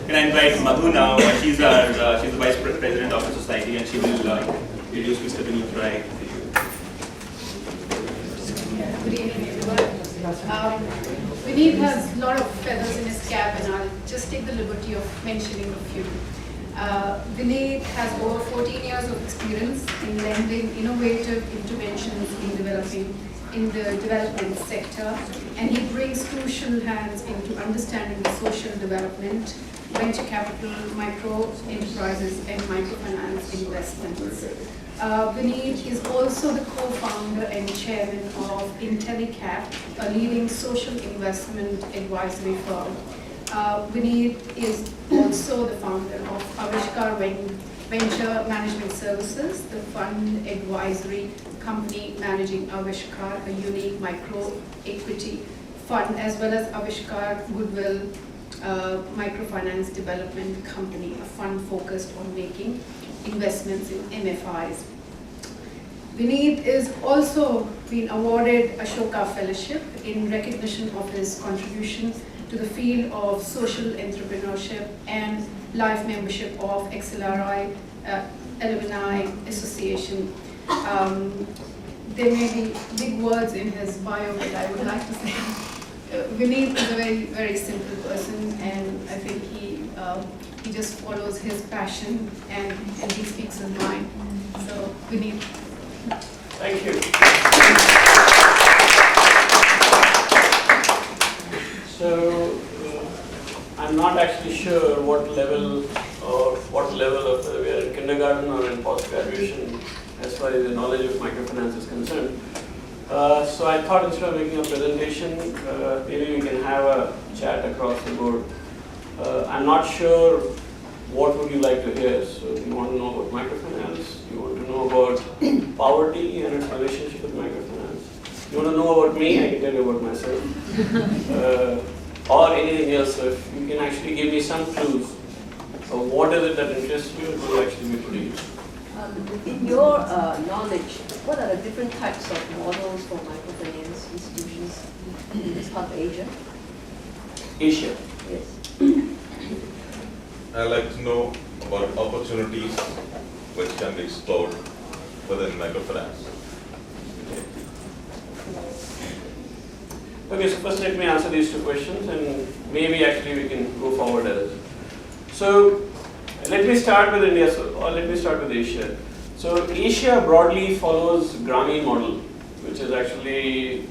Can I invite Madhu now? She's the Vice President of the Society, and she will introduce Mr. Vineet Rai to you. Good evening, everyone. Vineet has a lot of feathers in his cap, and I'll just take the liberty of mentioning a few. Vineet has over 14 years of experience in lending innovative interventions in the development sector, and he brings crucial hands into understanding the social development, venture capital, micro enterprises, and microfinance investments. Vineet is also the co-founder and chairman of IntelliCap, a leading social investment advisory firm. Vineet is also the founder of Aavishkaar Venture Management Services, the fund advisory company managing Aavishkaar, a unique micro-equity fund, as well as Aavishkaar Goodwill Microfinance Development Company, a fund focused on making investments in MFIs. Vineet is also been awarded Ashoka Fellowship in recognition of his contribution to the field of social entrepreneurship and life membership of XLRI Alumni Association. There may be big words in his bio, but I would like to say Vineet is a very, very simple person, and I think he just follows his passion and he speaks his mind. So, Vineet. Thank you. So, I'm not actually sure what level of whether we are in kindergarten or in post-graduation as far as the knowledge of microfinance is concerned. So I thought instead of making a presentation, maybe we can have a chat across the board. I'm not sure what would you like to hear. So you want to know about microfinance, you want to know about poverty and its relationship with microfinance. You want to know about me, I can tell you about myself. Or anything else. So if you can actually give me some clues of what is it that interests you, it will actually be pretty useful. In your knowledge, what are the different types of models for microfinance institutions in this part of Asia? Asia. Yes. I'd like to know about opportunities which can be explored within microfinance. Okay, so first let me answer these two questions, and maybe actually we can go forward as. So let me start with India, or let me start with Asia. So Asia broadly follows Grameen model, which is exactly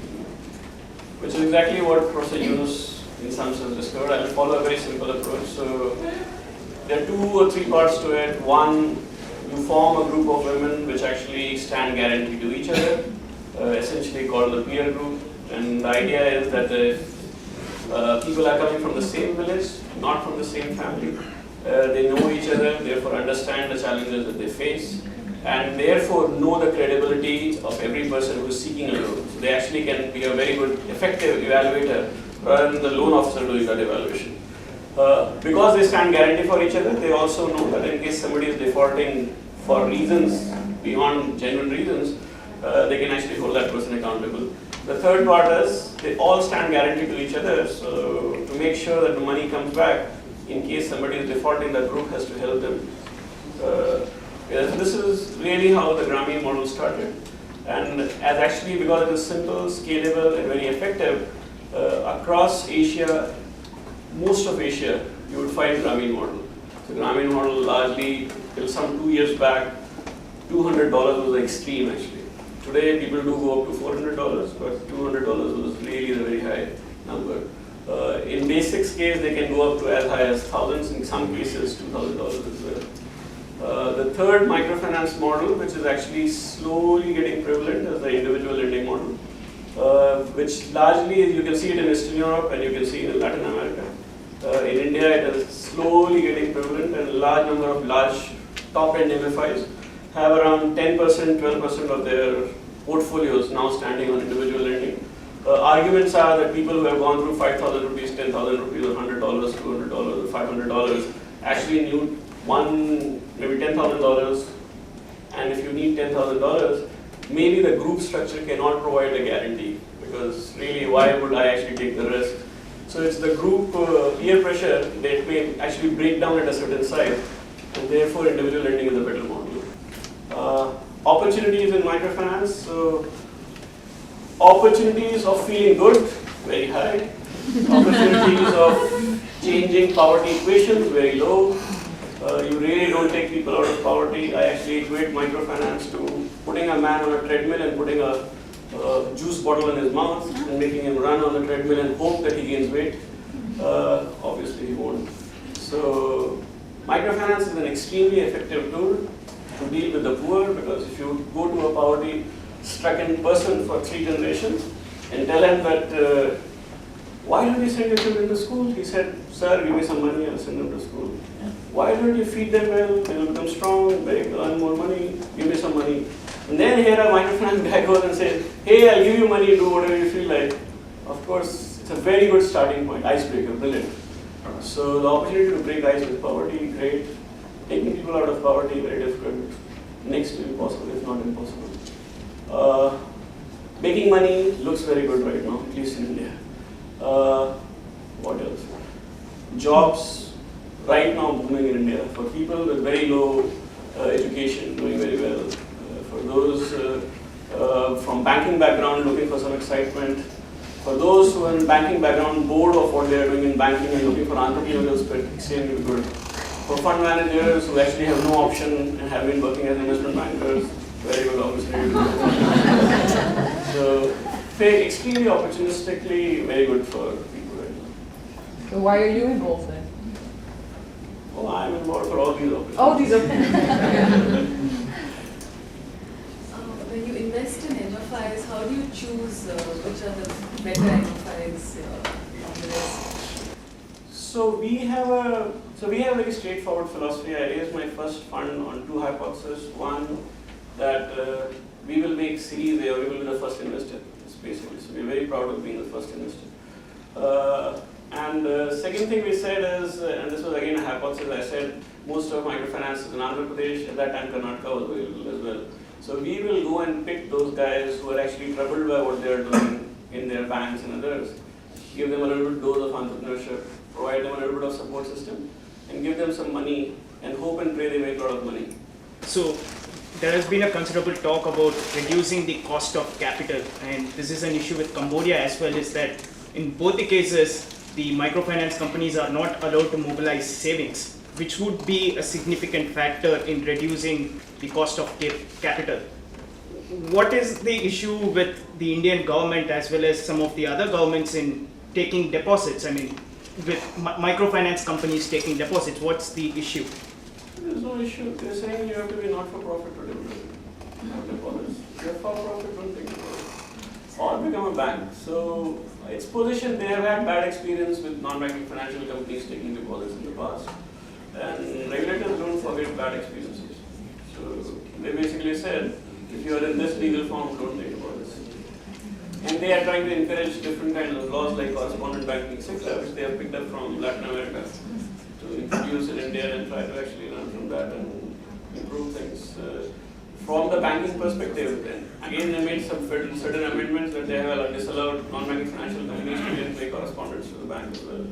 what Professor Yunus in some sense discovered. I will follow a very simple approach. So there are 2 or 3 parts to it. One, you form a group of women which actually stand guarantee to each other, essentially called the peer group. And the idea is that the people are coming from the same village, not from the same family. They know each other, therefore understand the challenges that they face, and therefore know the credibility of every person who is seeking a loan. So they actually can be a very good, effective evaluator rather than the loan officer doing that evaluation. Because they stand guarantee for each other, they also know that in case somebody is defaulting for reasons beyond genuine reasons, they can actually hold that person accountable. The third part is they all stand guarantee to each other, so to make sure that the money comes back, in case somebody is defaulting, the group has to help them. So this is really how the Grameen model started. And as actually, because it is simple, scalable, and very effective, across Asia, most of Asia, you would find Grameen model. So Grameen model largely, till some 2 years back, $200 was the extreme actually. Today people do go up to $400, but $200 was really the very high number. In basics case, they can go up to as high as thousands, in some cases $2,000 as well. The third microfinance model, which is actually slowly getting prevalent, is the individual lending model, which largely, you can see it in Eastern Europe and you can see it in Latin America. In India, it is slowly getting prevalent, and a large number of large top-end MFIs have around 10%, 12% of their portfolios now standing on individual lending. Arguments are that people who have gone through 5,000 rupees, 10,000 rupees, or $100, $200, or $500 actually need maybe $10,000, and if you need $10,000, maybe the group structure cannot provide a guarantee, because really, why would I actually take the risk? So it's the group peer pressure that may actually break down at a certain size, and therefore individual lending is a better model. Opportunities in microfinance. So opportunities of feeling good, very high. Opportunities of changing poverty equations, very low. You really don't take people out of poverty. I actually equate microfinance to putting a man on a treadmill and putting a juice bottle in his mouth and making him run on the treadmill and hope that he gains weight. Obviously he won't. So microfinance is an extremely effective tool to deal with the poor, because if you go to a poverty-stricken person for 3 generations and tell him that, why don't you send your children to school? He said, sir, give me some money, I'll send them to school. Why don't you feed them well? They will become strong, they will earn more money, give me some money. And then here a microfinance guy goes and says, hey, I'll give you money, do whatever you feel like. Of course, it's a very good starting point, icebreaker, brilliant. So the opportunity to break ice with poverty, great. Taking people out of poverty, very difficult. Next to impossible, if not impossible. Making money looks very good right now, at least in India. What else? Jobs, right now booming in India. For people with very low education, doing very well. For those from banking background looking for some excitement. For those who are in banking background, bored of what they are doing in banking and looking for entrepreneurial spirit, extremely good. For fund managers who actually have no option and have been working as investment bankers, very good opportunity. So, extremely opportunistically, very good for people right now. So why are you involved then? Oh, I'm involved for all these opportunities. Oh, these are. When you invest in MFIs, how do you choose which are the better MFIs on the rest? So we have a very straightforward philosophy. I raised my first fund on 2 hypotheses. One, that we will make Series A, or we will be the first investor, basically. So we're very proud of being the first investor. And the second thing we said is, and this was again a hypothesis, I said most of microfinance is in Andhra Pradesh. At that time, Karnataka was available as well. So we will go and pick those guys who are actually troubled by what they are doing in their banks and others, give them a little bit dose of entrepreneurship, provide them a little bit of support system, and give them some money and hope and pray they make a lot of money. So there has been a considerable talk about reducing the cost of capital, and this is an issue with Cambodia as well, is that in both the cases, the microfinance companies are not allowed to mobilize savings, which would be a significant factor in reducing the cost of capital. What is the issue with the Indian government as well as some of the other governments in taking deposits? I mean, with microfinance companies taking deposits, what's the issue? There's no issue. They're saying you have to be not-for-profit to have deposits. You're for-profit, don't take deposits. Or become a bank. So its position, they have had bad experience with non-banking financial companies taking deposits in the past. And regulators don't forget bad experiences. So they basically said, if you are in this legal form, don't take deposits. And they are trying to encourage different kinds of laws like correspondent banking, etc., which they have picked up from Latin America to introduce in India and try to actually learn from that and improve things. From the banking perspective, then again they made some certain amendments that they have disallowed non-banking financial companies to even pay correspondence to the bank as well.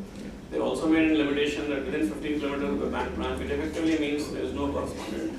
They also made a limitation that within 15 kilometers of the bank branch, which effectively means there is no correspondent.